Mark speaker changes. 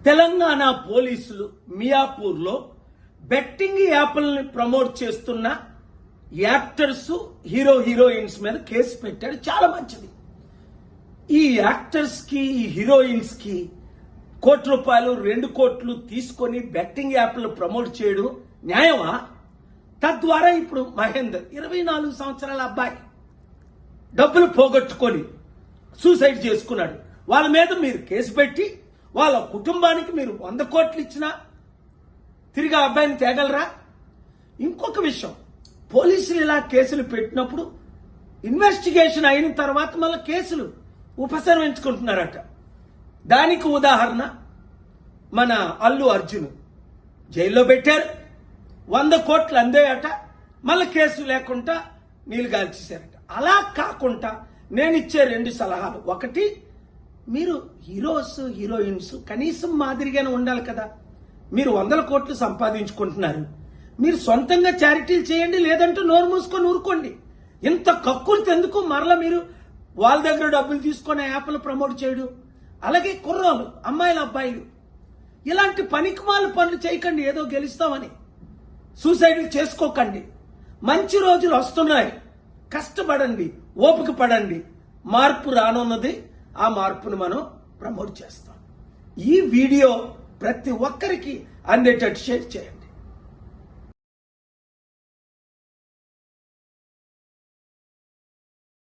Speaker 1: తెలంగాణ పోలీసులు మియాపూర్లో betting యాప్లని promote చేస్తున్న actors heroines మీద కేసు పెట్టాడు. చాలా మంచిది. ఈ యాక్టర్స్ కి ఈ హీరోయిన్స్ కి ₹1 కోట్లు 2 కోట్లు తీసుకొని బెట్టింగ్ యాప్లు ప్రమోట్ చేయడం న్యాయమా? తద్వారా ఇప్పుడు మహేందర్ 24 సంవత్సరాల అబ్బాయి డబ్బులు పోగొట్టుకొని సూసైడ్ చేసుకున్నాడు. వాళ్ళ మీద మీరు కేసు పెట్టి వాళ్ళ కుటుంబానికి మీరు 100 కోట్లు ఇచ్చినా తిరిగి ఆ అబ్బాయిని తేగలరా? ఇంకొక విషయం, పోలీసులు ఇలా కేసులు పెట్టినప్పుడు ఇన్వెస్టిగేషన్ అయిన తర్వాత మళ్ళీ కేసులు ఉపసంహరించుకుంటున్నారట. దానికి ఉదాహరణ మన అల్లు అర్జున్ జైల్లో పెట్టారు, 100 కోట్లు అందేయట, మళ్ళీ కేసు లేకుండా నీలుగాల్చేశారట. అలా కాకుండా నేను ఇచ్చే 2 సలహాలు. ఒకటి, మీరు హీరోయిన్స్ కనీసం మాదిరిగానే ఉండాలి కదా. మీరు 100 కోట్లు సంపాదించుకుంటున్నారు, మీరు సొంతంగా చారిటీలు చేయండి, లేదంటే నోరు మూసుకొని ఊరుకోండి. ఇంత కక్కులు ఎందుకు మరలా మీరు వాళ్ళ దగ్గర డబ్బులు తీసుకొని యాప్లు ప్రమోట్ చేయడం? అలాగే కుర్రోలు, అమ్మాయిలు, అబ్బాయిలు ఇలాంటి పనికిమాల పనులు చేయకండి. ఏదో గెలుస్తామని సూసైడ్లు చేసుకోకండి. మంచి రోజులు వస్తున్నాయి, కష్టపడండి, ఓపిక పడండి. మార్పు రానున్నది, ఆ మార్పును మనం ప్రమోట్ చేస్తాం. ఈ వీడియో ప్రతి ఒక్కరికి అందేటట్టు షేర్ చేయండి.